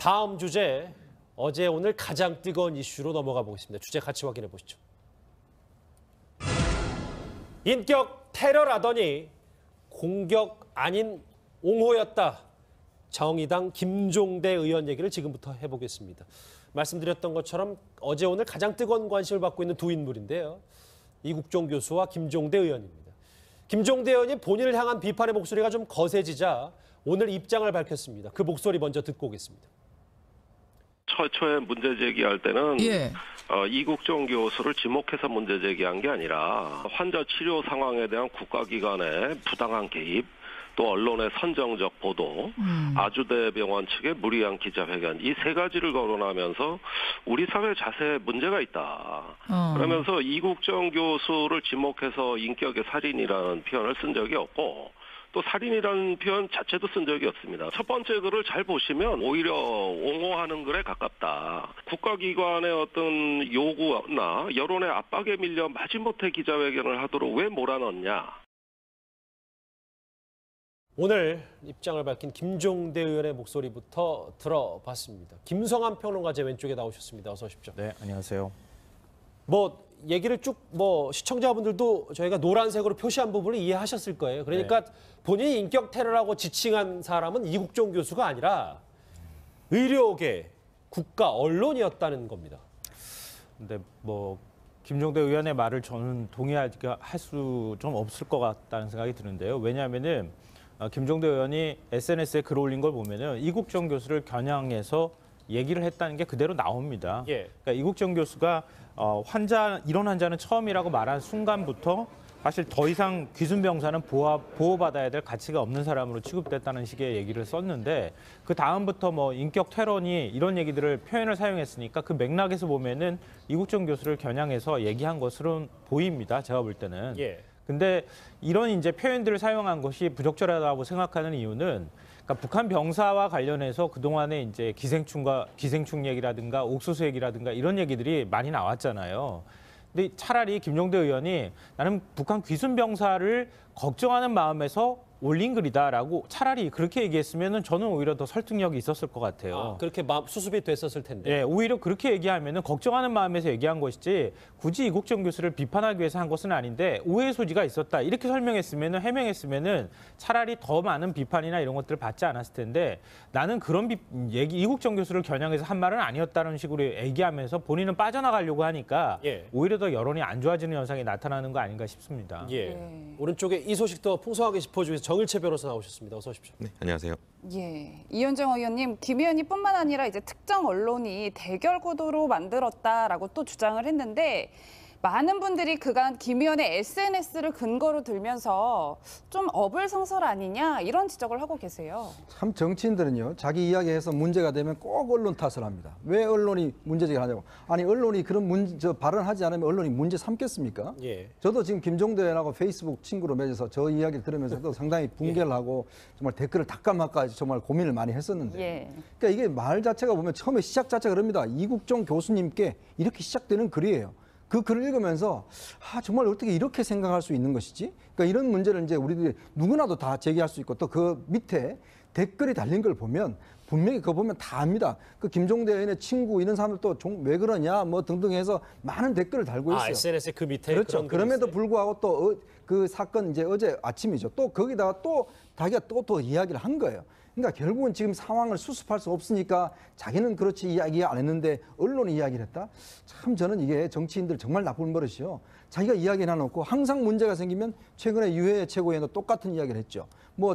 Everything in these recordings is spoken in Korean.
다음 주제, 어제 오늘 가장 뜨거운 이슈로 넘어가 보겠습니다. 주제 같이 확인해 보시죠. 인격 테러라더니 공격 아닌 옹호였다. 정의당 김종대 의원 얘기를 지금부터 해보겠습니다. 말씀드렸던 것처럼 어제 오늘 가장 뜨거운 관심을 받고 있는 두 인물인데요. 이국종 교수와 김종대 의원입니다. 김종대 의원이 본인을 향한 비판의 목소리가 좀 거세지자 오늘 입장을 밝혔습니다. 그 목소리 먼저 듣고 오겠습니다. 처에 문제 제기할 때는 이국종 교수를 지목해서 문제 제기한 게 아니라 환자 치료 상황에 대한 국가기관의 부당한 개입, 또 언론의 선정적 보도, 아주대병원 측의 무리한 기자회견, 이 세 가지를 거론하면서 우리 사회 자세에 문제가 있다. 그러면서 이국종 교수를 지목해서 인격의 살인이라는 표현을 쓴 적이 없고, 또 살인이라는 표현 자체도 쓴 적이 없습니다. 첫 번째 글을 잘 보시면 오히려 옹호하는 글에 가깝다. 국가기관의 어떤 요구나 여론의 압박에 밀려 마지못해 기자회견을 하도록 왜 몰아넣냐. 오늘 입장을 밝힌 김종대 의원의 목소리부터 들어봤습니다. 김성환 평론가 제 왼쪽에 나오셨습니다. 어서 오십시오. 네, 안녕하세요. 얘기를 쭉 시청자분들도 저희가 노란색으로 표시한 부분을 이해하셨을 거예요. 그러니까 본인이 인격 테러라고 지칭한 사람은 이국종 교수가 아니라 의료계, 국가, 언론이었다는 겁니다. 근데 김종대 의원의 말을 저는 동의할 수 좀 없을 것 같다는 생각이 드는데요. 왜냐하면은 김종대 의원이 SNS에 글 올린 걸 보면은 이국종 교수를 겨냥해서 얘기를 했다는 게 그대로 나옵니다. 그러니까 이국종 교수가 이런 환자는 처음이라고 말한 순간부터 사실 더 이상 귀순병사는 보호받아야 될 가치가 없는 사람으로 취급됐다는 식의 얘기를 썼는데 그 다음부터 인격 테러니 이런 얘기들을 표현을 사용했으니까 그 맥락에서 보면은 이국종 교수를 겨냥해서 얘기한 것으로 보입니다. 제가 볼 때는. 근데 이런 이제 표현들을 사용한 것이 부적절하다고 생각하는 이유는 그러니까 북한 병사와 관련해서 그동안에 이제 기생충 얘기라든가 옥수수 얘기라든가 이런 얘기들이 많이 나왔잖아요. 근데 차라리 김종대 의원이 나는 북한 귀순 병사를 걱정하는 마음에서 올린 글이다라고 차라리 그렇게 얘기했으면 저는 오히려 더 설득력이 있었을 것 같아요. 그렇게 수습이 됐었을 텐데. 네, 오히려 그렇게 얘기하면 걱정하는 마음에서 얘기한 것이지 굳이 이국종 교수를 비판하기 위해서 한 것은 아닌데 오해의 소지가 있었다. 이렇게 해명했으면 차라리 더 많은 비판이나 이런 것들을 받지 않았을 텐데 나는 그런 이국종 교수를 겨냥해서 한 말은 아니었다는 식으로 얘기하면서 본인은 빠져나가려고 하니까 오히려 더 여론이 안 좋아지는 현상이 나타나는 거 아닌가 싶습니다. 오른쪽에 이 소식도 풍성하게 짚어주셔서 정일채 변호사 나오셨습니다. 어서 오십시오. 네, 안녕하세요. 이현정 의원님, 김 의원님뿐만 아니라 이제 특정 언론이 대결 구도로 만들었다라고 또 주장을 했는데 많은 분들이 그간 김 의원의 SNS를 근거로 들면서 좀 어불성설 아니냐 이런 지적을 하고 계세요. 참 정치인들은요, 자기 이야기해서 문제가 되면 꼭 언론 탓을 합니다. 왜 언론이 문제제기를 하냐고. 아니 언론이 그런 발언하지 않으면 언론이 문제 삼겠습니까? 저도 지금 김종대 의원하고 페이스북 친구로 맺어서 저 이야기를 들으면서도 상당히 붕괴를 하고 정말 댓글을 닦아막까지 정말 고민을 많이 했었는데 그러니까 이게 말 자체가 보면 처음에 시작 자체가 그럽니다. 이국종 교수님께 이렇게 시작되는 글이에요. 그 글을 읽으면서 정말 어떻게 이렇게 생각할 수 있는 것이지? 그러니까 이런 문제를 이제 우리들이 누구나도 다 제기할 수 있고 또 그 밑에 댓글이 달린 걸 보면 분명히 그거 보면 다 압니다. 그 김종대 의원의 친구 이런 사람들도 왜 그러냐 등등 해서 많은 댓글을 달고 있어요. SNS에 그 밑에 그렇죠. 그럼에도 불구하고 또 그 사건 이제 어제 아침이죠. 또 거기다가 또 자기가 또 이야기를 한 거예요. 그러니까 결국은 지금 상황을 수습할 수 없으니까 자기는 그렇지 이야기 안 했는데 언론이 이야기를 했다? 참 저는 이게 정치인들 정말 나쁜 버릇이요. 자기가 이야기 해놓고 항상 문제가 생기면 최근에 유해 최고위원도 똑같은 이야기를 했죠.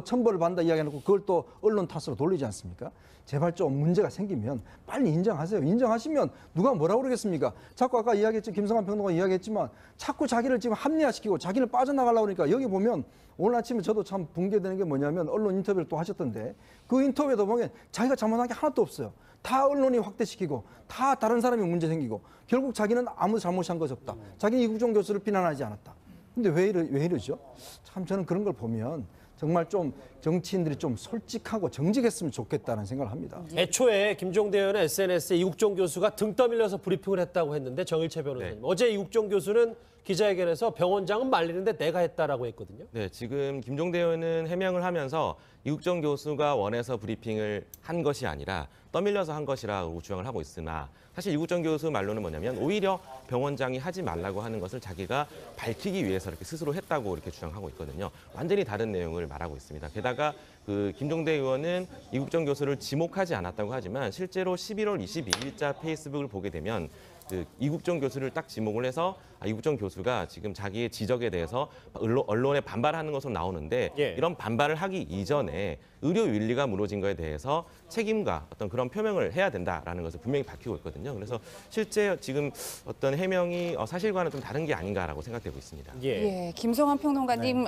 천벌을 받는다 이야기해놓고 그걸 또 언론 탓으로 돌리지 않습니까? 제발 좀 문제가 생기면 빨리 인정하세요. 인정하시면 누가 뭐라고 그러겠습니까? 자꾸 아까 이야기했죠. 김성환 평론가 이야기했지만 자꾸 자기를 지금 합리화시키고 자기를 빠져나가려고 그러니까 여기 보면 오늘 아침에 저도 참 붕괴되는 게 뭐냐면 언론 인터뷰를 또 하셨던데 그 인터뷰에도 보면 자기가 잘못한 게 하나도 없어요. 다 언론이 확대시키고 다 다른 사람이 문제 생기고 결국 자기는 아무 잘못한 것이 없다. 자기는 이국종 교수를 비난하지 않았다. 근데 왜 이러죠? 참 저는 그런 걸 보면 정말 좀 정치인들이 좀 솔직하고 정직했으면 좋겠다는 생각을 합니다. 애초에 김종대 의원의 SNS에 이국종 교수가 등 떠밀려서 브리핑을 했다고 했는데 정일채 변호사님. 어제 이국종 교수는 기자회견에서 병원장은 말리는데 내가 했다라고 했거든요. 네, 지금 김종대 의원은 해명을 하면서 이국정 교수가 원해서 브리핑을 한 것이 아니라 떠밀려서 한 것이라고 주장을 하고 있으나 사실 이국정 교수 말로는 뭐냐면 오히려 병원장이 하지 말라고 하는 것을 자기가 밝히기 위해서 이렇게 스스로 했다고 이렇게 주장하고 있거든요. 완전히 다른 내용을 말하고 있습니다. 게다가 그 김종대 의원은 이국정 교수를 지목하지 않았다고 하지만 실제로 11월 22일자 페이스북을 보게 되면 그 이국정 교수를 딱 지목을 해서 이국정 교수가 지금 자기의 지적에 대해서 언론에 반발하는 것으로 나오는데 예. 이런 반발을 하기 이전에 의료 윤리가 무너진 거에 대해서 책임과 어떤 그런 표명을 해야 된다라는 것을 분명히 밝히고 있거든요. 그래서 실제 지금 어떤 해명이 사실과는 좀 다른 게 아닌가라고 생각되고 있습니다. 예, 김성환 평론가님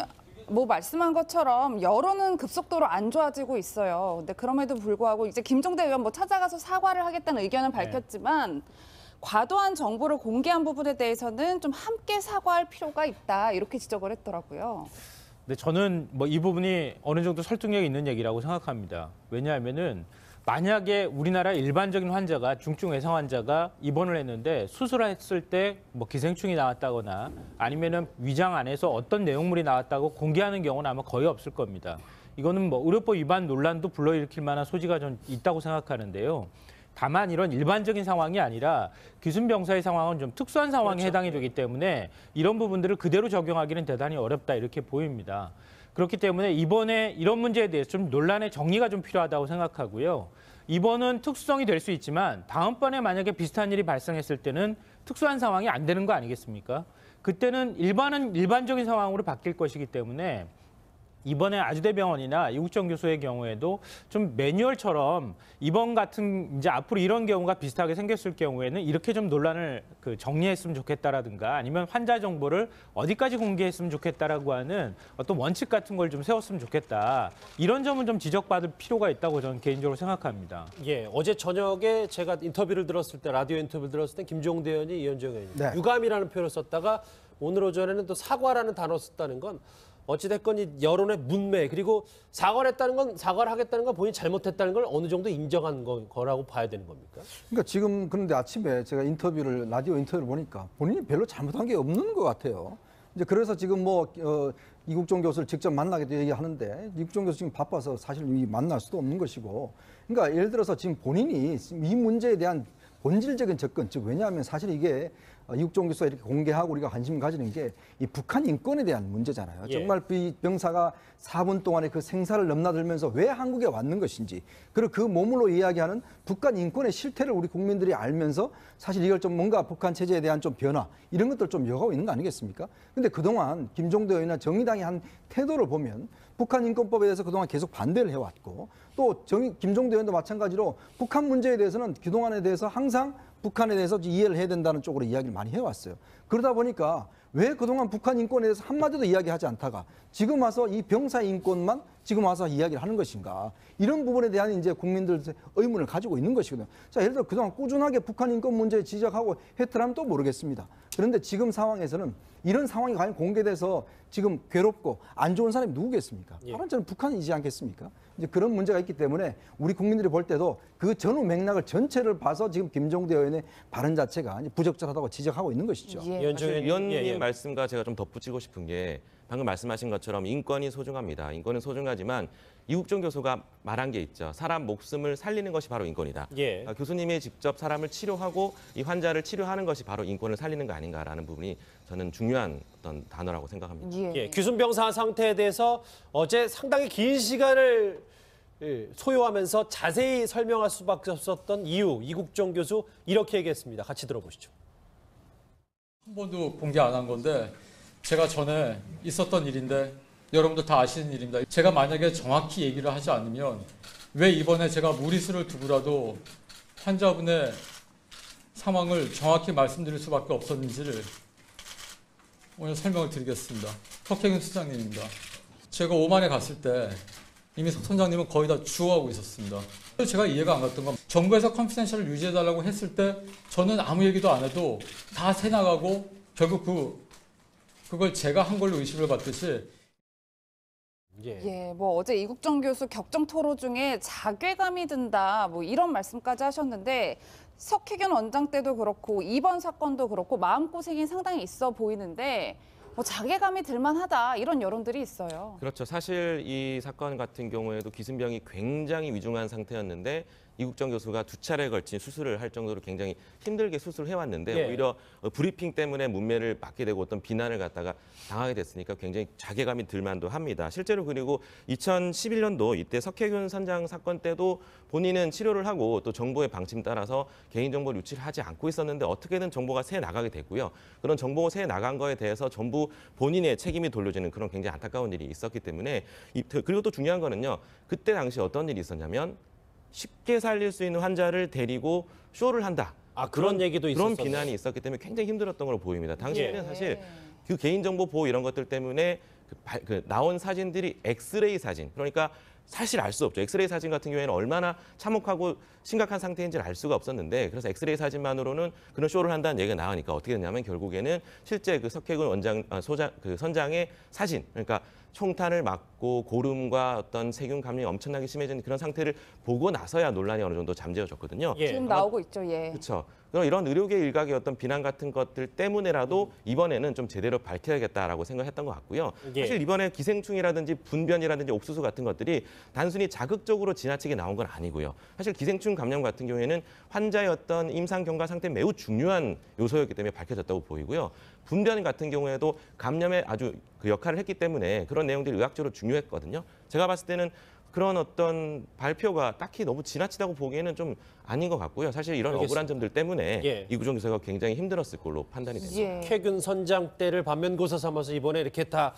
뭐 말씀한 것처럼 여론은 급속도로 안 좋아지고 있어요. 근데 그럼에도 불구하고 이제 김종대 의원 뭐 찾아가서 사과를 하겠다는 의견은 밝혔지만 과도한 정보를 공개한 부분에 대해서는 좀 함께 사과할 필요가 있다 이렇게 지적을 했더라고요. 근데 저는 뭐 이 부분이 어느 정도 설득력이 있는 얘기라고 생각합니다. 왜냐하면은 만약에 우리나라 일반적인 환자가 중증 외상 환자가 입원을 했는데 수술했을 때 뭐 기생충이 나왔다거나 아니면은 위장 안에서 어떤 내용물이 나왔다고 공개하는 경우는 아마 거의 없을 겁니다. 이거는 뭐 의료법 위반 논란도 불러일으킬 만한 소지가 좀 있다고 생각하는데요. 다만 이런 일반적인 상황이 아니라 귀순병사의 상황은 좀 특수한 상황에 해당이 되기 때문에 이런 부분들을 그대로 적용하기는 대단히 어렵다 이렇게 보입니다. 그렇기 때문에 이번에 이런 문제에 대해서 좀 논란의 정리가 좀 필요하다고 생각하고요. 이번은 특수성이 될 수 있지만 다음번에 만약에 비슷한 일이 발생했을 때는 특수한 상황이 안 되는 거 아니겠습니까? 그때는 일반적인 상황으로 바뀔 것이기 때문에 이번에 아주대병원이나 이국정 교수의 경우에도 좀 매뉴얼처럼 이번 같은 이제 앞으로 이런 경우가 비슷하게 생겼을 경우에는 이렇게 좀 논란을 정리했으면 좋겠다라든가 아니면 환자 정보를 어디까지 공개했으면 좋겠다라고 하는 어떤 원칙 같은 걸 좀 세웠으면 좋겠다. 이런 점은 좀 지적받을 필요가 있다고 저는 개인적으로 생각합니다. 예, 어제 저녁에 제가 인터뷰를 들었을 때 라디오 인터뷰를 들었을 때 김종대 의원이 이현정 의원이 네. 유감이라는 표현을 썼다가 오늘 오전에는 또 사과라는 단어를 썼다는 건 어찌됐건 이 여론의 문매 그리고 사과를 하겠다는 건 본인이 잘못했다는 걸 어느 정도 인정한 거라고 봐야 되는 겁니까? 그러니까 지금 그런데 아침에 제가 라디오 인터뷰를 보니까 본인이 별로 잘못한 게 없는 것 같아요. 이제 그래서 지금 이국정 교수를 직접 만나기도 얘기하는데 이국정 교수 지금 바빠서 사실 만날 수도 없는 것이고 그러니까 예를 들어서 지금 본인이 이 문제에 대한 본질적인 접근, 즉 왜냐하면 사실 이게 이국정 교수가 이렇게 공개하고 우리가 관심 가지는 게 이 북한 인권에 대한 문제잖아요. 예. 정말 이 병사가 4분 동안에 그 생사를 넘나들면서 왜 한국에 왔는 것인지 그리고 그 몸으로 이야기하는 북한 인권의 실태를 우리 국민들이 알면서 사실 이걸 좀 뭔가 북한 체제에 대한 좀 변화 이런 것들 좀 요구하고 있는 거 아니겠습니까? 근데 그동안 김종대 의원이나 정의당이 한 태도를 보면 북한 인권법에 대해서 그동안 계속 반대를 해왔고 또 김종대 의원도 마찬가지로 북한 문제에 대해서는 그동안에 대해서 항상 북한에 대해서 이해를 해야 된다는 쪽으로 이야기를 많이 해왔어요. 그러다 보니까 왜 그동안 북한 인권에 대해서 한마디도 이야기하지 않다가 지금 와서 이 병사 인권만 지금 와서 이야기를 하는 것인가. 이런 부분에 대한 이제 국민들 의문을 가지고 있는 것이거든요. 자, 예를 들어 그동안 꾸준하게 북한 인권 문제 지적하고 했더라면 또 모르겠습니다. 그런데 지금 상황에서는 이런 상황이 과연 공개돼서 지금 괴롭고 안 좋은 사람이 누구겠습니까? 바로 저는 북한이지 않겠습니까? 이제 그런 문제가 있기 때문에 우리 국민들이 볼 때도 그 전후 맥락을 전체를 봐서 지금 김종대 의원의 발언 자체가 부적절하다고 지적하고 있는 것이죠. 사실 위원님 말씀과 제가 좀 덧붙이고 싶은 게 방금 말씀하신 것처럼 인권이 소중합니다. 인권은 소중하지만 이국정 교수가 말한 게 있죠. 사람 목숨을 살리는 것이 바로 인권이다. 예. 교수님이 직접 사람을 치료하고 이 환자를 치료하는 것이 바로 인권을 살리는 거 아닌가라는 부분이 저는 중요한 어떤 단어라고 생각합니다. 예, 귀순병사 상태에 대해서 어제 상당히 긴 시간을 소요하면서 자세히 설명할 수밖에 없었던 이유, 이국정 교수 이렇게 얘기했습니다. 같이 들어보시죠. 한 번도 공개 안 한 건데 제가 전에 있었던 일인데 여러분도 다 아시는 일입니다. 제가 만약에 정확히 얘기를 하지 않으면 왜 이번에 제가 무리수를 두고라도 환자분의 상황을 정확히 말씀드릴 수밖에 없었는지를 오늘 설명을 드리겠습니다. 석혜균 수장님입니다. 제가 오만에 갔을 때 이미 석 선장님은 거의 다 주워하고 있었습니다. 제가 이해가 안 갔던 건 정부에서 컨피덴셜을 유지해달라고 했을 때 저는 아무 얘기도 안 해도 다 새나가고 결국 그걸 제가 한 걸로 의심을 받듯이 예, 뭐 어제 이국정 교수 격정 토로 중에 자괴감이 든다, 뭐 이런 말씀까지 하셨는데 석혜균 원장 때도 그렇고 이번 사건도 그렇고 마음고생이 상당히 있어 보이는데 뭐 자괴감이 들만하다 이런 여론들이 있어요. 그렇죠. 사실 이 사건 같은 경우에도 기승병이 굉장히 위중한 상태였는데 이국정 교수가 2차례에 걸친 수술을 할 정도로 굉장히 힘들게 수술을 해왔는데 예. 오히려 브리핑 때문에 문매를 받게 되고 어떤 비난을 갖다가 당하게 됐으니까 굉장히 자괴감이 들만도 합니다. 실제로 그리고 2011년도 이때 석혜균 선장 사건 때도 본인은 치료를 하고 또 정부의 방침 따라서 개인정보 유치를 하지 않고 있었는데 어떻게든 정보가 새 나가게 됐고요. 그런 정보가 새 나간 거에 대해서 전부 본인의 책임이 돌려지는 그런 굉장히 안타까운 일이 있었기 때문에 그리고 또 중요한 거는요. 그때 당시 어떤 일이 있었냐면 쉽게 살릴 수 있는 환자를 데리고 쇼를 한다. 그런 얘기도 그런 있었어요. 비난이 있었기 때문에 굉장히 힘들었던 걸로 보입니다. 당시에는 예. 사실 그 개인정보 보호 이런 것들 때문에 나온 사진들이 엑스레이 사진, 그러니까 사실 알 수 없죠. 엑스레이 사진 같은 경우에는 얼마나 참혹하고 심각한 상태인지를 알 수가 없었는데 그래서 엑스레이 사진만으로는 그런 쇼를 한다는 얘기가 나오니까 어떻게 됐냐면 결국에는 실제 그 석혜균 원장 그 선장의 사진, 그러니까 총탄을 맞고 고름과 어떤 세균 감염이 엄청나게 심해진 그런 상태를 보고 나서야 논란이 어느 정도 잠재워졌거든요. 예. 지금 나오고 있죠. 예. 그렇죠. 그럼 이런 의료계 일각의 어떤 비난 같은 것들 때문에라도 이번에는 좀 제대로 밝혀야겠다라고 생각했던 것 같고요. 예. 사실 이번에 기생충이라든지 분변이라든지 옥수수 같은 것들이 단순히 자극적으로 지나치게 나온 건 아니고요. 사실 기생충 감염 같은 경우에는 환자의 어떤 임상 경과 상태 매우 중요한 요소였기 때문에 밝혀졌다고 보이고요. 분변 같은 경우에도 감염에 아주 그 역할을 했기 때문에 그런 내용들이 의학적으로 중요했거든요. 제가 봤을 때는 그런 어떤 발표가 딱히 너무 지나치다고 보기에는 좀 아닌 것 같고요. 사실 이런 알겠습니다. 억울한 점들 때문에 예. 이국정 교수가 굉장히 힘들었을 걸로 판단이 됩니다. 예. 석혜균 선장 때를 반면교사 삼아서 이번에 이렇게 다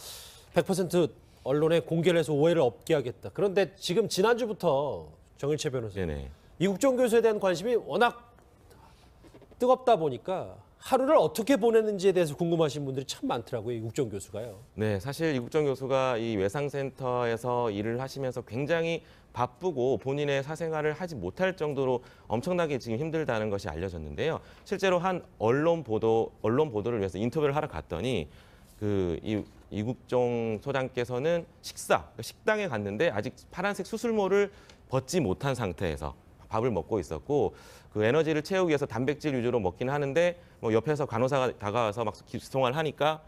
100% 언론에 공개를 해서 오해를 없게 하겠다. 그런데 지금 지난주부터 정일채 변호사님, 네네. 이국정 교수에 대한 관심이 워낙 뜨겁다 보니까 하루를 어떻게 보냈는지에 대해서 궁금하신 분들이 참 많더라고요. 이국정 교수가요. 네, 사실 이국정 교수가 이 외상센터에서 일을 하시면서 굉장히 바쁘고 본인의 사생활을 하지 못할 정도로 엄청나게 지금 힘들다는 것이 알려졌는데요. 실제로 한 언론 보도를 위해서 인터뷰를 하러 갔더니 이국정 소장께서는 식당에 갔는데 아직 파란색 수술모를 벗지 못한 상태에서 밥을 먹고 있었고 그 에너지를 채우기 위해서 단백질 위주로 먹긴 하는데 뭐 옆에서 간호사가 다가와서 막 기통을 하니까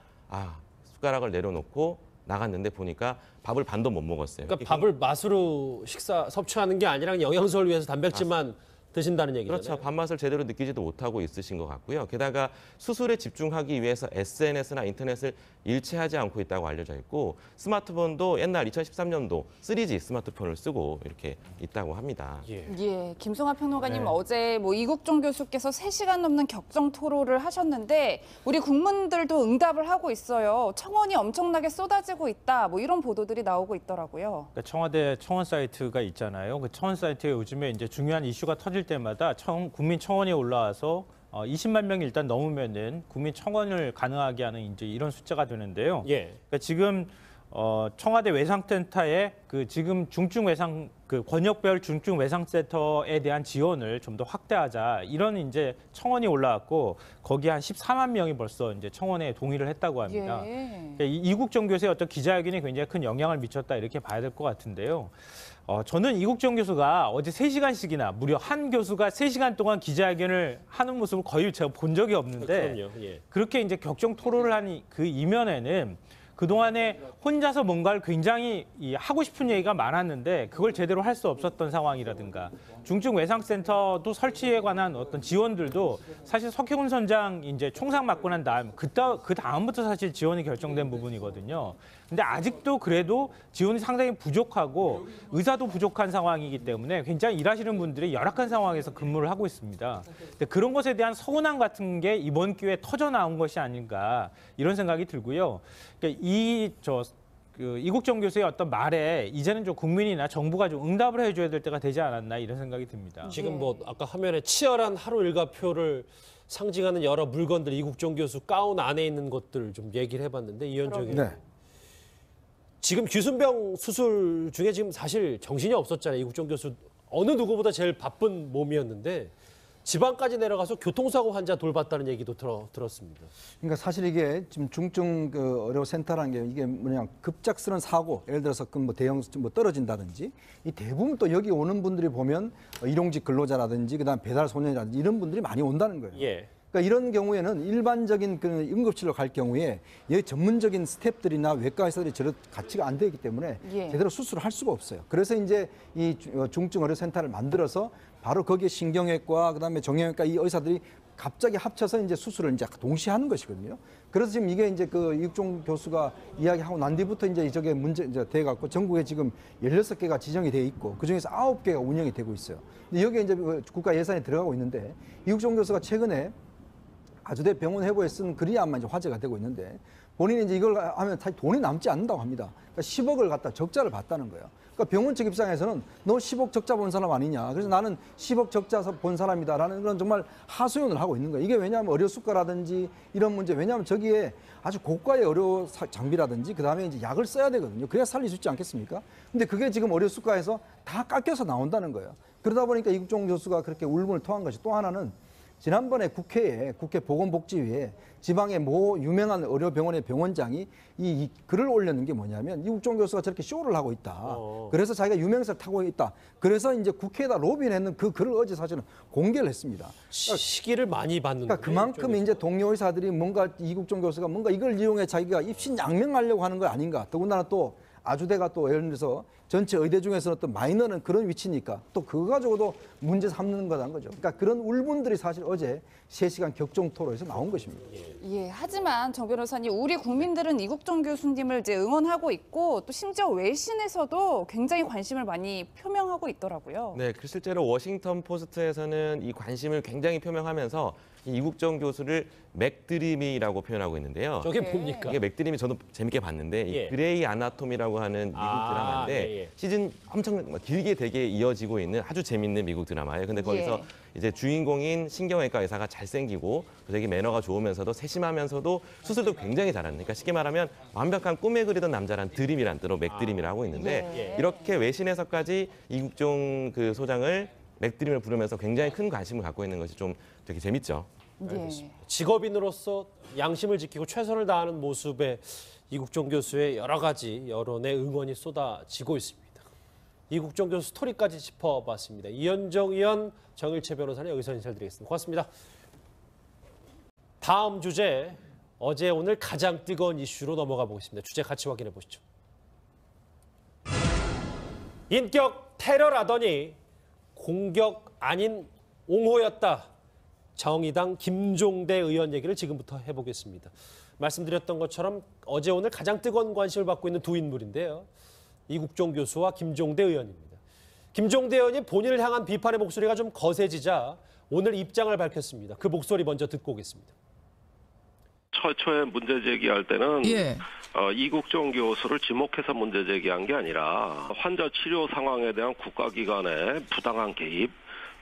숟가락을 내려놓고 나갔는데 보니까 밥을 반도 못 먹었어요. 그러니까 밥을 맛으로 섭취하는 게 아니라 영양소를 위해서 단백질만 드신다는 얘기잖아요. 그렇죠. 밥맛을 제대로 느끼지도 못하고 있으신 것 같고요. 게다가 수술에 집중하기 위해서 SNS나 인터넷을 일체하지 않고 있다고 알려져 있고 스마트폰도 옛날 2013년도 3G 스마트폰을 쓰고 이렇게 있다고 합니다. 예, 김성하 평론가님 네. 어제 뭐 이국정 교수께서 3시간 넘는 격정 토로를 하셨는데 우리 국민들도 응답을 하고 있어요. 청원이 엄청나게 쏟아지고 있다. 뭐 이런 보도들이 나오고 있더라고요. 그러니까 청와대 청원 사이트가 있잖아요. 그 청원 사이트에 요즘에 이제 중요한 이슈가 터질 때마다 국민 청원이 올라와서 20만 명이 일단 넘으면은 국민 청원을 가능하게 하는 이제 이런 숫자가 되는데요. 예. 그러니까 지금 청와대 외상센터에 지금 중증 외상 권역별 중증 외상센터에 대한 지원을 좀 더 확대하자 이런 이제 청원이 올라왔고 거기 한 14만 명이 벌써 이제 청원에 동의를 했다고 합니다. 예. 그러니까 이국정 교수의 어떤 기자회견이 굉장히 큰 영향을 미쳤다 이렇게 봐야 될 것 같은데요. 저는 이국정 교수가 어제 3시간씩이나 무려 한 교수가 3시간 동안 기자회견을 하는 모습을 거의 제가 본 적이 없는데 그럼요. 예. 그렇게 이제 격정 토론을 한 그 이면에는 그동안에 혼자서 뭔가를 굉장히 하고 싶은 얘기가 많았는데 그걸 제대로 할 수 없었던 상황이라든가 중증 외상센터도 설치에 관한 어떤 지원들도 사실 석혜균 선장 이제 총상 맞고 난 다음 그 다음부터 사실 지원이 결정된 부분이거든요. 근데 아직도 그래도 지원이 상당히 부족하고 의사도 부족한 상황이기 때문에 굉장히 일하시는 분들이 열악한 상황에서 근무를 하고 있습니다. 근데 그런 것에 대한 서운함 같은 게 이번 기회에 터져 나온 것이 아닌가 이런 생각이 들고요. 그러니까 이국정 교수의 어떤 말에 이제는 좀 국민이나 정부가 좀 응답을 해줘야 될 때가 되지 않았나 이런 생각이 듭니다. 지금 뭐 아까 화면에 치열한 하루 일과표를 상징하는 여러 물건들 이국정 교수 가운 안에 있는 것들 좀 얘기를 해봤는데 이현정이 네. 지금 귀순병 수술 중에 지금 사실 정신이 없었잖아요. 이국정 교수 어느 누구보다 제일 바쁜 몸이었는데 지방까지 내려가서 교통사고 환자 돌봤다는 얘기도 들었습니다. 그러니까 사실 이게 지금 중증 그 의료 센터라는 게 이게 뭐냐 급작스러운 사고, 예를 들어서 그 뭐 대형 뭐 떨어진다든지 이 대부분 또 여기 오는 분들이 보면 일용직 근로자라든지 그다음 배달 소년이라든지 이런 분들이 많이 온다는 거예요. 예. 그러니까 이런 경우에는 일반적인 그 응급실로 갈 경우에 여기 전문적인 스태프들이나 외과 의사들이 저런 가치가 안 되기 때문에 예. 제대로 수술을 할 수가 없어요. 그래서 이제 이 중증 의료 센터를 만들어서 바로 거기에 신경외과 그다음에 정형외과 이 의사들이 갑자기 합쳐서 이제 수술을 이제 동시에 하는 것이거든요. 그래서 지금 이게 이제 그 이국종 교수가 이야기하고 난 뒤부터 이제 저게 문제 이제 돼 갖고 전국에 지금 16개가 지정이 돼 있고 그중에서 9개가 운영이 되고 있어요. 근데 여기에 이제 국가 예산이 들어가고 있는데 이국종 교수가 최근에 아주대 병원 회보에 쓴 글이 아마 이제 화제가 되고 있는데 본인이 이제 이걸 하면 사실 돈이 남지 않는다고 합니다. 그러니까 10억을 갖다 적자를 봤다는 거예요. 그러니까 병원 측 입장에서는 너 10억 적자 본 사람 아니냐. 그래서 나는 10억 적자 본 사람이다라는 그런 정말 하소연을 하고 있는 거예요. 이게 왜냐하면 의료 수가라든지 이런 문제, 왜냐하면 저기에 아주 고가의 의료 장비라든지 그다음에 이제 약을 써야 되거든요. 그래야 살릴 수 있지 않겠습니까? 근데 그게 지금 의료 수가에서 다 깎여서 나온다는 거예요. 그러다 보니까 이국종 교수가 그렇게 울분을 토한 것이 또 하나는 지난번에 국회 보건복지위에 지방의 모 유명한 의료병원의 병원장이 이 글을 올렸는 게 뭐냐면 이국종 교수가 저렇게 쇼를 하고 있다. 그래서 자기가 유명세를 타고 있다. 그래서 이제 국회에다 로비했는 그 글을 어제 사실은 공개를 했습니다. 시기를 많이 받는 그러니까 그만큼 이제 동료 의사들이 뭔가 이국종 교수가 뭔가 이걸 이용해 자기가 입신양명하려고 하는 거 아닌가. 더군다나 또 아주대가 또 예를 들어서 전체 의대 중에서는 또 마이너는 그런 위치니까 또 그거 가지고도 문제 삼는 거란 거죠. 그러니까 그런 울분들이 사실 어제 3시간 격정 토론에서 나온 것입니다. 예, 하지만 정 변호사님, 우리 국민들은 이국종 교수님을 이제 응원하고 있고 또 심지어 외신에서도 굉장히 관심을 많이 표명하고 있더라고요. 네, 그 실제로 워싱턴 포스트에서는 이 관심을 굉장히 표명하면서 이 이국종 교수를 맥드림이라고 표현하고 있는데요. 저게 뭡니까? 이게 맥드림이 저도 재밌게 봤는데 예. 이 그레이 아나토미라고 하는 미국 드라마인데 예, 예. 시즌 엄청 길게 되게 이어지고 있는 아주 재밌는 미국 드라마예요. 근데 거기서 이제 주인공인 신경외과 의사가 잘생기고 되게 매너가 좋으면서도 세심하면서도 수술도 굉장히 잘하는, 그러니까 쉽게 말하면 완벽한 꿈에 그리던 남자란 드림이란 뜻으로 맥드림이라고 하고 있는데 이렇게 외신에서까지 이국종 그 소장을 맥드림을 부르면서 굉장히 큰 관심을 갖고 있는 것이 좀 되게 재밌죠. 직업인으로서 양심을 지키고 최선을 다하는 모습에 이국종 교수의 여러 가지 여론의 응원이 쏟아지고 있습니다. 이국종 교수 스토리까지 짚어봤습니다. 이현정 의원, 정일채 변호사는 여기서 인사드리겠습니다. 고맙습니다. 다음 주제, 어제 오늘 가장 뜨거운 이슈로 넘어가 보겠습니다. 주제 같이 확인해 보시죠. 인격 테러라더니 공격 아닌 옹호였다. 정의당 김종대 의원 얘기를 지금부터 해보겠습니다. 말씀드렸던 것처럼 어제 오늘 가장 뜨거운 관심을 받고 있는 두 인물인데요. 이국종 교수와 김종대 의원입니다. 김종대 의원이 본인을 향한 비판의 목소리가 좀 거세지자 오늘 입장을 밝혔습니다. 그 목소리 먼저 듣고 오겠습니다. 처음에 문제 제기할 때는 이국종 교수를 지목해서 문제 제기한 게 아니라 환자 치료 상황에 대한 국가기관의 부당한 개입,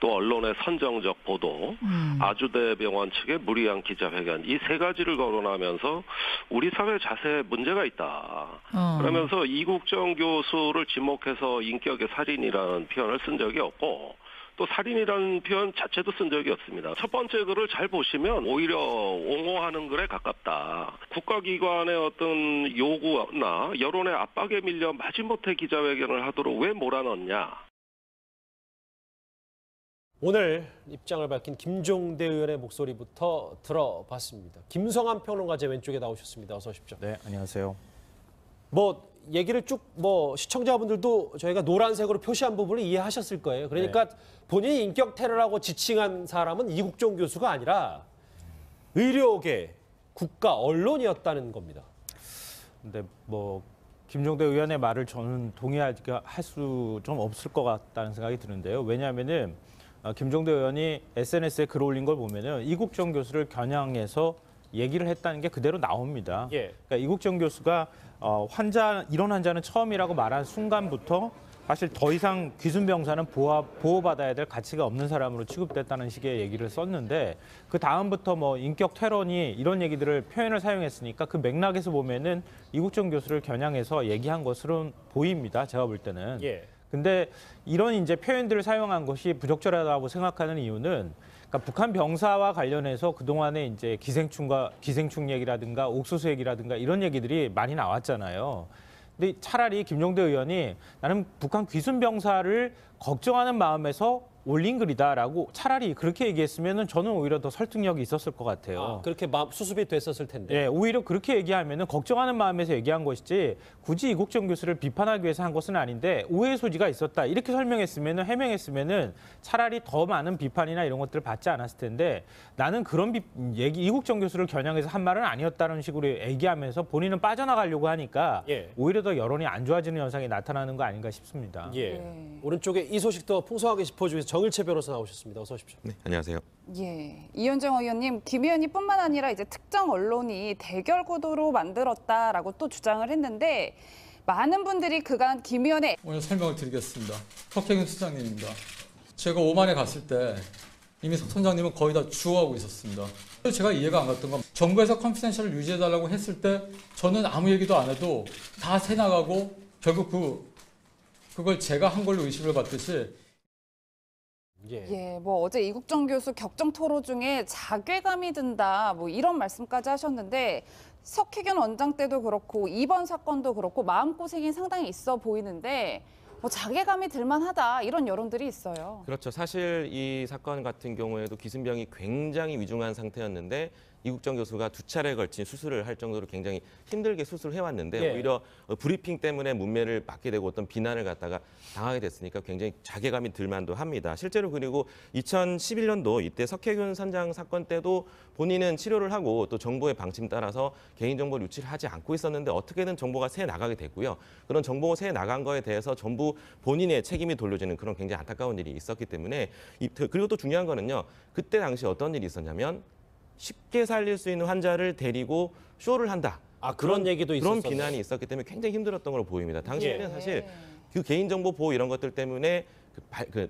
또 언론의 선정적 보도, 아주대 병원 측의 무리한 기자회견, 이 세 가지를 거론하면서 우리 사회 자세에 문제가 있다. 그러면서 이국종 교수를 지목해서 인격의 살인이라는 표현을 쓴 적이 없고 또 살인이라는 표현 자체도 쓴 적이 없습니다. 첫 번째 글을 잘 보시면 오히려 옹호하는 글에 가깝다. 국가기관의 어떤 요구나 여론의 압박에 밀려 마지못해 기자회견을 하도록 왜 몰아넣냐. 오늘 입장을 밝힌 김종대 의원의 목소리부터 들어봤습니다. 김성한 평론가 제 왼쪽에 나오셨습니다. 어서 오십시오. 네, 안녕하세요. 얘기를 쭉 시청자분들도 저희가 노란색으로 표시한 부분을 이해하셨을 거예요. 그러니까 본인이 인격 테러라고 지칭한 사람은 이국종 교수가 아니라 의료계, 국가, 언론이었다는 겁니다. 근데 김종대 의원의 말을 저는 동의할 수 좀 없을 것 같다는 생각이 드는데요. 왜냐하면은 김종대 의원이 SNS에 글 올린 걸 보면은 이국종 교수를 겨냥해서 얘기를 했다는 게 그대로 나옵니다. 그러니까 이국종 교수가 이런 환자는 처음이라고 말한 순간부터 사실 더 이상 귀순병사는 보호받아야 될 가치가 없는 사람으로 취급됐다는 식의 얘기를 썼는데 그 다음부터 인격 테러니 이런 얘기들을 표현을 사용했으니까 그 맥락에서 보면은 이국종 교수를 겨냥해서 얘기한 것으로 보입니다. 제가 볼 때는. 근데 이런 이제 표현들을 사용한 것이 부적절하다고 생각하는 이유는, 그러니까 그러니까 북한 병사와 관련해서 그동안에 이제 기생충 얘기라든가 옥수수 얘기라든가 이런 얘기들이 많이 나왔잖아요. 근데 차라리 김종대 의원이 나는 북한 귀순 병사를 걱정하는 마음에서 올린 글이다라고 차라리 그렇게 얘기했으면 저는 오히려 더 설득력이 있었을 것 같아요. 그렇게 수습이 됐었을 텐데. 네, 오히려 그렇게 얘기하면 걱정하는 마음에서 얘기한 것이지 굳이 이국정 교수를 비판하기 위해서 한 것은 아닌데 오해 소지가 있었다. 이렇게 해명했으면 차라리 더 많은 비판이나 이런 것들을 받지 않았을 텐데 나는 그런 이국정 교수를 겨냥해서 한 말은 아니었다는 식으로 얘기하면서 본인은 빠져나가려고 하니까 오히려 더 여론이 안 좋아지는 현상이 나타나는 거 아닌가 싶습니다. 오른쪽에 이 소식 더 풍성하게 짚어주기 위해서 정일채 변호사 나오셨습니다. 어서 오십시오. 네, 안녕하세요. 이현정 의원님, 김 의원이뿐만 아니라 이제 특정 언론이 대결 구도로 만들었다라고 또 주장을 했는데 많은 분들이 그간 김 의원의 오늘 설명을 드리겠습니다. 석혜균 수장님입니다. 제가 오만에 갔을 때 이미 석 선장님은 거의 다 주워하고 있었습니다. 제가 이해가 안 갔던 건 정부에서 컨피덴셜을 유지해달라고 했을 때 저는 아무 얘기도 안 해도 다 새 나가고 결국 그걸 제가 한 걸로 의심을 받듯이 뭐 어제 이국정 교수 격정 토론 중에 자괴감이 든다 뭐 이런 말씀까지 하셨는데 석혜균 원장 때도 그렇고 이번 사건도 그렇고 마음고생이 상당히 있어 보이는데 뭐 자괴감이 들만하다 이런 여론들이 있어요. 그렇죠. 사실 이 사건 같은 경우에도 기승병이 굉장히 위중한 상태였는데 이국정 교수가 2차례에 걸친 수술을 할 정도로 굉장히 힘들게 수술을 해왔는데 오히려 브리핑 때문에 문매를 맞게 되고 어떤 비난을 갖다가 당하게 됐으니까 굉장히 자괴감이 들만도 합니다. 실제로 그리고 2011년도 이때 석혜균 선장 사건 때도 본인은 치료를 하고 또 정부의 방침 따라서 개인정보 유치를 하지 않고 있었는데 어떻게든 정보가 새 나가게 됐고요. 그런 정보가 새 나간 거에 대해서 전부 본인의 책임이 돌려지는 그런 굉장히 안타까운 일이 있었기 때문에 그리고 또 중요한 거는요. 그때 당시 어떤 일이 있었냐면 쉽게 살릴 수 있는 환자를 데리고 쇼를 한다. 그런 얘기도 있었어요. 그런 비난이 있었기 때문에 굉장히 힘들었던 걸로 보입니다. 당시에는 사실 그 개인정보 보호 이런 것들 때문에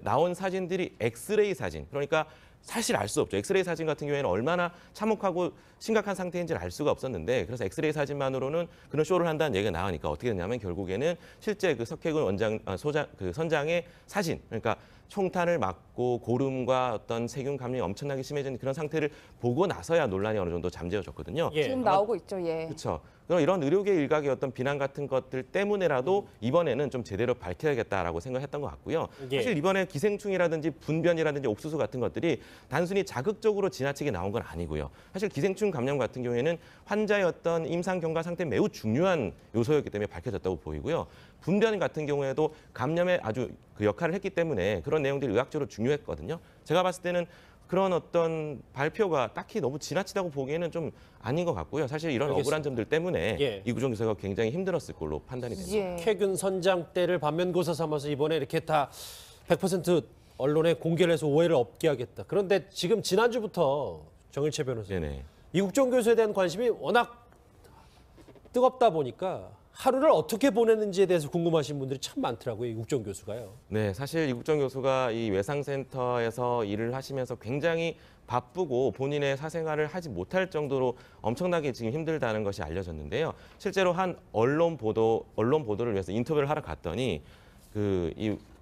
나온 사진들이 엑스레이 사진, 그러니까 사실 알 수 없죠. 엑스레이 사진 같은 경우에는 얼마나 참혹하고 심각한 상태인지를 알 수가 없었는데 그래서 엑스레이 사진만으로는 그런 쇼를 한다는 얘기가 나오니까 어떻게 됐냐면 결국에는 실제 그 석혜균 선장의 사진, 그러니까 총탄을 맞고 고름과 어떤 세균 감염이 엄청나게 심해진 그런 상태를 보고 나서야 논란이 어느 정도 잠재워졌거든요. 지금 나오고 있죠. 그렇죠. 그럼 이런 의료계 일각의 어떤 비난 같은 것들 때문에라도 이번에는 좀 제대로 밝혀야겠다라고 생각했던 것 같고요. 사실 이번에 기생충이라든지 분변이라든지 옥수수 같은 것들이 단순히 자극적으로 지나치게 나온 건 아니고요. 사실 기생충 감염 같은 경우에는 환자의 어떤 임상 경과 상태 매우 중요한 요소였기 때문에 밝혀졌다고 보이고요. 분변 같은 경우에도 감염에 아주 그 역할을 했기 때문에 그런 내용들이 의학적으로 중요했거든요. 제가 봤을 때는 그런 어떤 발표가 딱히 너무 지나치다고 보기에는 좀 아닌 것 같고요. 사실 이런 억울한 점들 때문에 이국정 교수가 굉장히 힘들었을 걸로 판단이 됩니다. 석혜균 선장 때를 반면교사 삼아서 이번에 이렇게 다 100% 언론에 공개를 해서 오해를 없게 하겠다. 그런데 지금 지난주부터 정일채 변호사님, 이국정 교수에 대한 관심이 워낙 뜨겁다 보니까 하루를 어떻게 보냈는지에 대해서 궁금하신 분들이 참 많더라고요. 이국정 교수가요. 네, 사실 이국정 교수가 이 외상센터에서 일을 하시면서 굉장히 바쁘고 본인의 사생활을 하지 못할 정도로 엄청나게 지금 힘들다는 것이 알려졌는데요. 실제로 한 언론 보도를 위해서 인터뷰를 하러 갔더니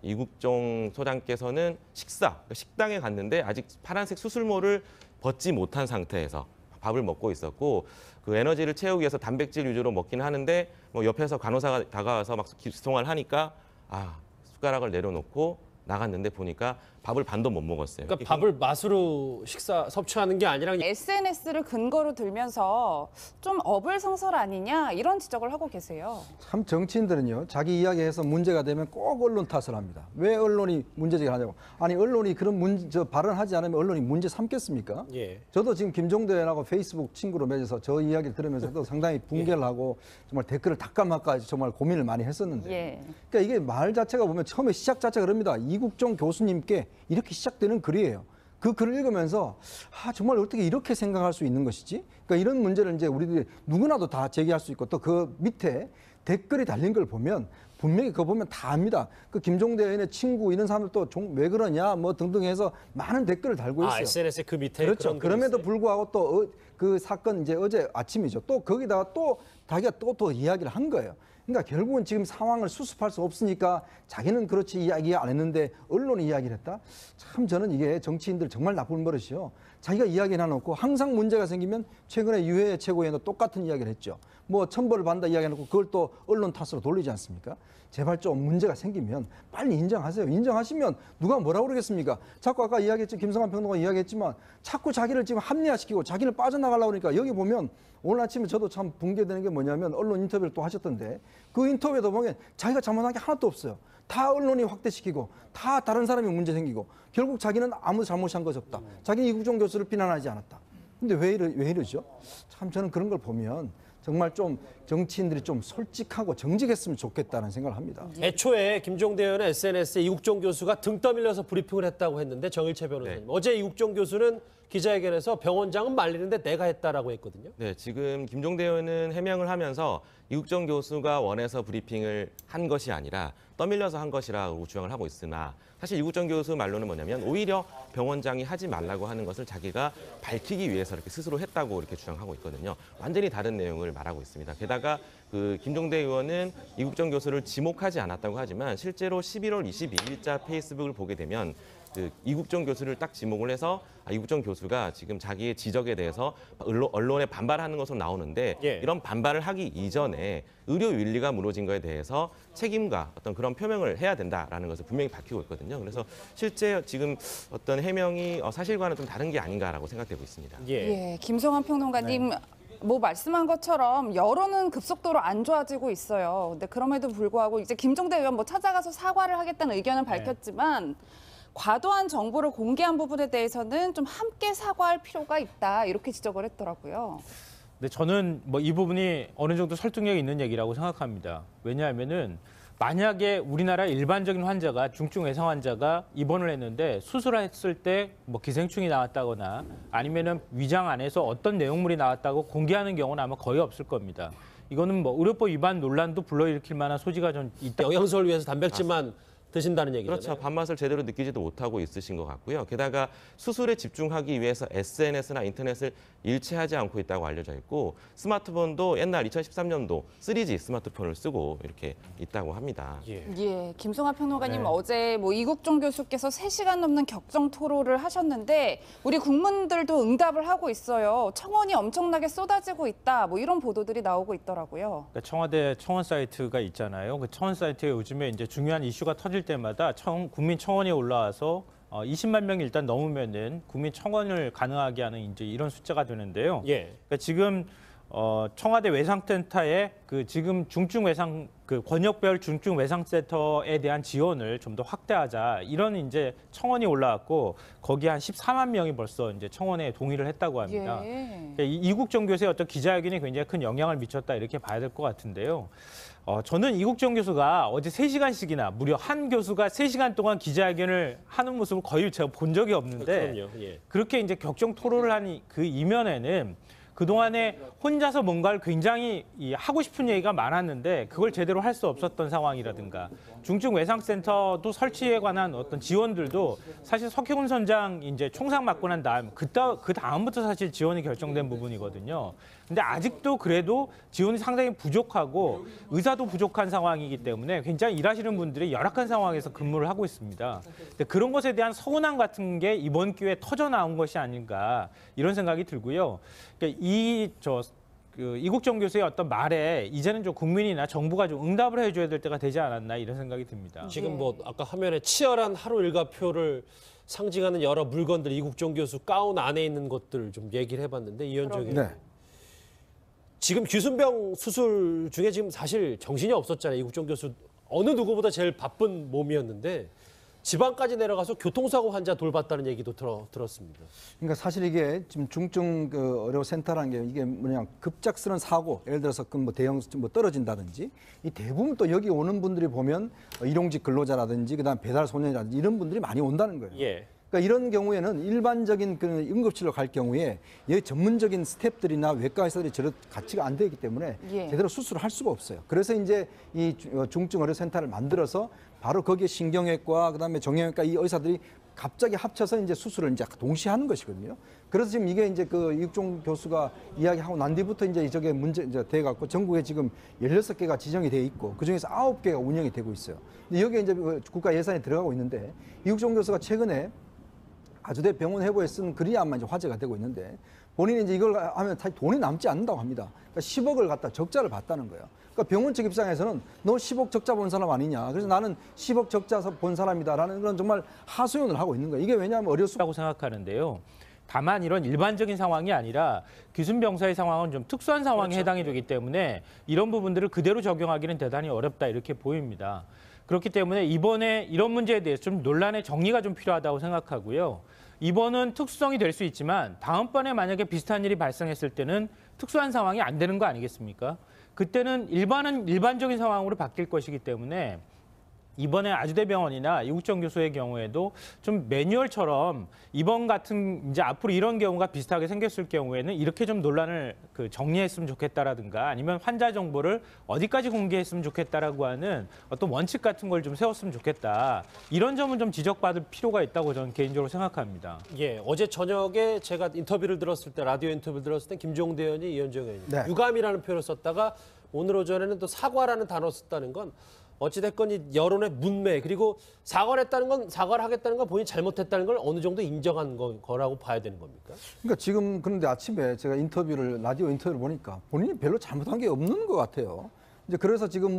이국정 소장께서는 식당에 갔는데 아직 파란색 수술모를 벗지 못한 상태에서 밥을 먹고 있었고 그 에너지를 채우기 위해서 단백질 위주로 먹긴 하는데 뭐 옆에서 간호사가 다가와서 막 기송을 하니까 숟가락을 내려놓고 나갔는데 보니까 밥을 반도 못 먹었어요. 그러니까 밥을 맛으로 섭취하는 게 아니라 SNS를 근거로 들면서 좀 어불성설 아니냐 이런 지적을 하고 계세요. 참 정치인들은요. 자기 이야기해서 문제가 되면 꼭 언론 탓을 합니다. 왜 언론이 문제제기를 하냐고. 아니 언론이 그런 발언하지 않으면 언론이 문제 삼겠습니까? 저도 지금 김종대 의원하고 페이스북 친구로 맺어서 저 이야기를 들으면서도 상당히 붕괴를 하고 정말 댓글을 닦아막까지 정말 고민을 많이 했었는데 그러니까 이게 말 자체가 보면 처음에 시작 자체가 그럽니다. 이국정 교수님께 이렇게 시작되는 글이에요. 그 글을 읽으면서 정말 어떻게 이렇게 생각할 수 있는 것이지? 그러니까 이런 문제를 이제 우리들이 누구나도 다 제기할 수 있고 또 그 밑에 댓글이 달린 걸 보면 분명히 그거 보면 다 압니다. 그 김종대 의원의 친구 이런 사람들도 왜 그러냐 뭐 등등 해서 많은 댓글을 달고 있어요. SNS에 그 밑에 그렇죠. 그럼에도 불구하고 또 그 사건 이제 어제 아침이죠. 또 거기다가 또 자기가 또 이야기를 한 거예요. 그러니까 결국은 지금 상황을 수습할 수 없으니까 자기는 그렇지 이야기 안 했는데 언론이 이야기를 했다? 참 저는 이게 정치인들 정말 나쁜 버릇이요. 자기가 이야기 해놓고 항상 문제가 생기면 최근에 유해 최고위원도 똑같은 이야기를 했죠. 뭐 천벌을 받는다 이야기해놓고 그걸 또 언론 탓으로 돌리지 않습니까? 제발 좀 문제가 생기면 빨리 인정하세요. 인정하시면 누가 뭐라고 그러겠습니까? 자꾸 아까 이야기했죠. 김성환 평론가 이야기했지만 자꾸 자기를 지금 합리화시키고 자기는 빠져나가려고 그러니까 여기 보면 오늘 아침에 저도 참 붕괴되는 게 뭐냐면 언론 인터뷰를 또 하셨던데 그 인터뷰에도 보면 자기가 잘못한 게 하나도 없어요. 다 언론이 확대시키고 다 다른 사람이 문제 생기고 결국 자기는 아무 잘못한 것이 없다. 자기는 이국종 교수를 비난하지 않았다. 근데 왜 이러죠? 참 저는 그런 걸 보면 정말 좀 정치인들이 좀 솔직하고 정직했으면 좋겠다는 생각을 합니다. 애초에 김종대 의원은 SNS에 이국종 교수가 등 떠밀려서 브리핑을 했다고 했는데 정일채 변호사님. 어제 이국종 교수는 기자회견에서 병원장은 말리는데 내가 했다라고 했거든요. 네, 지금 김종대 의원은 해명을 하면서 이국정 교수가 원해서 브리핑을 한 것이 아니라 떠밀려서 한 것이라고 주장을 하고 있으나 사실 이국정 교수 말로는 뭐냐면 오히려 병원장이 하지 말라고 하는 것을 자기가 밝히기 위해서 이렇게 스스로 했다고 이렇게 주장하고 있거든요. 완전히 다른 내용을 말하고 있습니다. 게다가 그 김종대 의원은 이국정 교수를 지목하지 않았다고 하지만 실제로 11월 22일자 페이스북을 보게 되면 그 이국정 교수를 딱 지목을 해서 이국정 교수가 지금 자기의 지적에 대해서 언론에 반발하는 것으로 나오는데 이런 반발을 하기 이전에 의료 윤리가 무너진 것에 대해서 책임과 어떤 그런 표명을 해야 된다라는 것을 분명히 밝히고 있거든요. 그래서 실제 지금 어떤 해명이 사실과는 좀 다른 게 아닌가라고 생각되고 있습니다. 예, 김성환 평론가님. 뭐 말씀한 것처럼 여론은 급속도로 안 좋아지고 있어요. 근데 그럼에도 불구하고 이제 김종대 의원 뭐 찾아가서 사과를 하겠다는 의견은 밝혔지만 과도한 정보를 공개한 부분에 대해서는 좀 함께 사과할 필요가 있다 이렇게 지적을 했더라고요. 근데 저는 뭐 이 부분이 어느 정도 설득력이 있는 얘기라고 생각합니다. 왜냐하면은 만약에 우리나라 일반적인 환자가 중증 외상 환자가 입원을 했는데 수술했을 때 뭐 기생충이 나왔다거나 아니면은 위장 안에서 어떤 내용물이 나왔다고 공개하는 경우는 아마 거의 없을 겁니다. 이거는 뭐 의료법 위반 논란도 불러일으킬 만한 소지가 좀 있다. 영양소를 위해서 단백질만 드신다는 얘기잖아요. 그렇죠. 밥맛을 제대로 느끼지도 못하고 있으신 것 같고요. 게다가 수술에 집중하기 위해서 SNS나 인터넷을 일체하지 않고 있다고 알려져 있고 스마트폰도 옛날 2013년도 3G 스마트폰을 쓰고 이렇게 있다고 합니다. 예, 김성환 평론가님 어제 뭐 이국종 교수께서 3시간 넘는 격정 토론을 하셨는데 우리 국민들도 응답을 하고 있어요. 청원이 엄청나게 쏟아지고 있다. 뭐 이런 보도들이 나오고 있더라고요. 그러니까 청와대 청원 사이트가 있잖아요. 그 청원 사이트에 요즘에 이제 중요한 이슈가 터질 때마다 국민 청원이 올라와서 20만 명이 일단 넘으면은 국민 청원을 가능하게 하는 이제 이런 숫자가 되는데요. 그러니까 지금 청와대 외상센터에 그 지금 중증 외상 그 권역별 중증 외상센터에 대한 지원을 좀 더 확대하자 이런 이제 청원이 올라왔고 거기 한 14만 명이 벌써 이제 청원에 동의를 했다고 합니다. 그러니까 이국정 교수의 어떤 기자회견이 굉장히 큰 영향을 미쳤다 이렇게 봐야 될 것 같은데요. 저는 이국정 교수가 어제 3시간씩이나 무려 한 교수가 3시간 동안 기자회견을 하는 모습을 거의 제가 본 적이 없는데 그렇게 이제 격정 토론을 한 그 이면에는 그동안에 혼자서 뭔가를 굉장히 하고 싶은 얘기가 많았는데 그걸 제대로 할 수 없었던 상황이라든가 중증 외상센터도 설치에 관한 어떤 지원들도 사실 석혜훈 선장 이제 총상 맞고 난 다음 그 다음부터 사실 지원이 결정된 부분이거든요. 근데 아직도 그래도 지원이 상당히 부족하고 의사도 부족한 상황이기 때문에 굉장히 일하시는 분들이 열악한 상황에서 근무를 하고 있습니다. 근데 그런 것에 대한 서운함 같은 게 이번 기회에 터져 나온 것이 아닌가 이런 생각이 들고요. 그러니까 이국정 교수의 어떤 말에 이제는 좀 국민이나 정부가 좀 응답을 해줘야 될 때가 되지 않았나 이런 생각이 듭니다. 지금 뭐 아까 화면에 치열한 하루 일과표를 상징하는 여러 물건들 이국정 교수 가운 안에 있는 것들 좀 얘기를 해봤는데 이현정이 지금 귀순병 수술 중에 지금 사실 정신이 없었잖아요. 이국정 교수 어느 누구보다 제일 바쁜 몸이었는데 지방까지 내려가서 교통사고 환자 돌봤다는 얘기도 들었습니다. 그러니까 사실 이게 지금 중증 의료센터라는 게 이게 뭐냐 급작스러운 사고, 예를 들어서 그 뭐 대형 뭐 떨어진다든지 이 대부분 또 여기 오는 분들이 보면 일용직 근로자라든지 그다음 배달 소년이라든지 이런 분들이 많이 온다는 거예요. 그러니까 이런 경우에는 일반적인 그 응급실로 갈 경우에 여기 전문적인 스태프들이나 외과 의사들이 저런 가치가 안 되기 때문에 제대로 수술을 할 수가 없어요. 그래서 이제 이 중증 의료센터를 만들어서 바로 거기에 신경외과, 그다음에 정형외과 이 의사들이 갑자기 합쳐서 이제 수술을 이제 동시에 하는 것이거든요. 그래서 지금 이게 이제 그 이국종 교수가 이야기하고 난 뒤부터 이제 저게 문제 이제 돼 갖고 전국에 지금 16개가 지정이 돼 있고 그 중에서 9개가 운영이 되고 있어요. 근데 여기에 이제 국가 예산이 들어가고 있는데 이국종 교수가 최근에 아주대 병원 회보에 쓴 글이 아마 이제 화제가 되고 있는데 본인이 이제 이걸 하면 사실 돈이 남지 않는다고 합니다. 그러니까 10억을 갖다 적자를 봤다는 거예요. 그러니까 병원 측 입장에서는 너 10억 적자 본 사람 아니냐. 그래서 나는 10억 적자 본 사람이다라는 그런 정말 하소연을 하고 있는 거예요. 이게 왜냐하면 어려서라고 생각하는데요. 다만 이런 일반적인 상황이 아니라 기순 병사의 상황은 좀 특수한 상황에 그렇죠. 해당이 되기 때문에 이런 부분들을 그대로 적용하기는 대단히 어렵다 이렇게 보입니다. 그렇기 때문에 이번에 이런 문제에 대해서 좀 논란의 정리가 좀 필요하다고 생각하고요. 이번은 특수성이 될 수 있지만 다음번에 만약에 비슷한 일이 발생했을 때는 특수한 상황이 안 되는 거 아니겠습니까? 그때는 일반적인 상황으로 바뀔 것이기 때문에 이번에 아주대병원이나 이국종 교수의 경우에도 좀 매뉴얼처럼 이번 같은 이제 앞으로 이런 경우가 비슷하게 생겼을 경우에는 이렇게 좀 논란을 정리했으면 좋겠다라든가 아니면 환자 정보를 어디까지 공개했으면 좋겠다라고 하는 어떤 원칙 같은 걸 좀 세웠으면 좋겠다. 이런 점은 좀 지적받을 필요가 있다고 저는 개인적으로 생각합니다. 예, 어제 저녁에 제가 인터뷰를 들었을 때 라디오 인터뷰를 들었을 때 김종대 의원이 이현정 의원이 네. 유감이라는 표현을 썼다가 오늘 오전에는 또 사과라는 단어를 썼다는 건 어찌됐건 이 여론의 문매 그리고 사과를 했다는 건 사과를 하겠다는 건 본인이 잘못했다는 걸 어느 정도 인정한 거라고 봐야 되는 겁니까? 그러니까 지금 그런데 아침에 제가 라디오 인터뷰를 보니까 본인이 별로 잘못한 게 없는 것 같아요. 이제 그래서 지금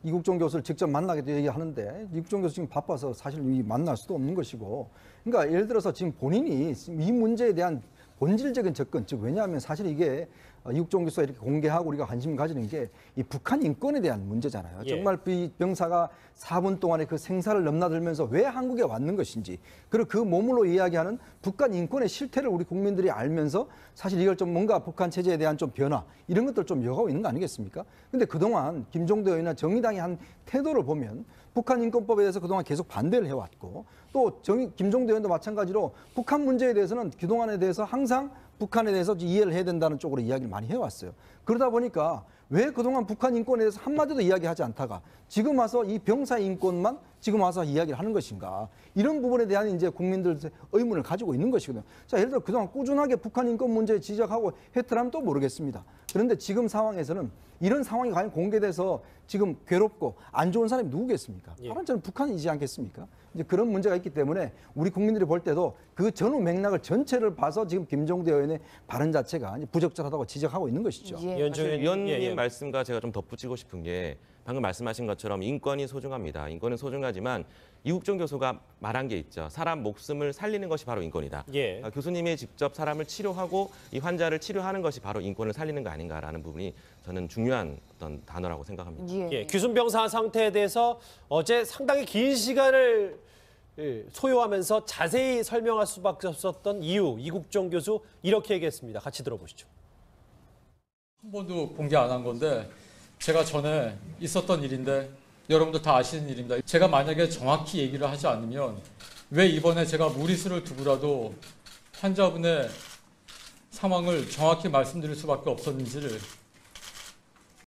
이국종 교수를 직접 만나기도 얘기하는데 이국종 교수 지금 바빠서 사실 만날 수도 없는 것이고 그러니까 예를 들어서 지금 본인이 이 문제에 대한 본질적인 접근, 즉 왜냐하면 사실 이게 이국종 교수가 이렇게 공개하고 우리가 관심 가지는 게 이 북한 인권에 대한 문제잖아요. 예. 정말 이 병사가 4분 동안에 그 생사를 넘나들면서 왜 한국에 왔는 것인지 그리고 그 몸으로 이야기하는 북한 인권의 실태를 우리 국민들이 알면서 사실 이걸 좀 뭔가 북한 체제에 대한 좀 변화 이런 것들 좀 요구하고 있는 거 아니겠습니까? 근데 그동안 김종대 의원이나 정의당이 한 태도를 보면 북한 인권법에 대해서 그동안 계속 반대를 해왔고 또 김종대 의원도 마찬가지로 북한 문제에 대해서는 그동안에 대해서 항상 북한에 대해서 이해를 해야 된다는 쪽으로 이야기를 많이 해왔어요. 그러다 보니까 왜 그동안 북한 인권에 대해서 한마디도 이야기하지 않다가 지금 와서 이 병사 인권만 지금 와서 이야기를 하는 것인가. 이런 부분에 대한 이제 국민들 의문을 가지고 있는 것이거든요. 자, 예를 들어 그동안 꾸준하게 북한 인권 문제 지적하고 했더라면 또 모르겠습니다. 그런데 지금 상황에서는 이런 상황이 과연 공개돼서 지금 괴롭고 안 좋은 사람이 누구겠습니까? 예. 바로 저는 북한이지 않겠습니까? 이제 그런 문제가 있기 때문에 우리 국민들이 볼 때도 그 전후 맥락을 전체를 봐서 지금 김종대 의원의 발언 자체가 부적절하다고 지적하고 있는 것이죠. 예. 이현정 사실 의원님, 위원님 예. 말씀과 제가 좀 덧붙이고 싶은 게 방금 말씀하신 것처럼 인권이 소중합니다. 인권은 소중하지만 이국종 교수가 말한 게 있죠. 사람 목숨을 살리는 것이 바로 인권이다. 예. 교수님이 직접 사람을 치료하고 이 환자를 치료하는 것이 바로 인권을 살리는 거 아닌가라는 부분이 저는 중요한 어떤 단어라고 생각합니다. 예. 예, 귀순병사 상태에 대해서 어제 상당히 긴 시간을 소요하면서 자세히 설명할 수밖에 없었던 이유 이국종 교수 이렇게 얘기했습니다. 같이 들어보시죠. 한 번도 공개 안 한 건데 제가 전에 있었던 일인데 여러분들 다 아시는 일입니다. 제가 만약에 정확히 얘기를 하지 않으면 왜 이번에 제가 무리수를 두고라도 환자분의 상황을 정확히 말씀드릴 수밖에 없었는지를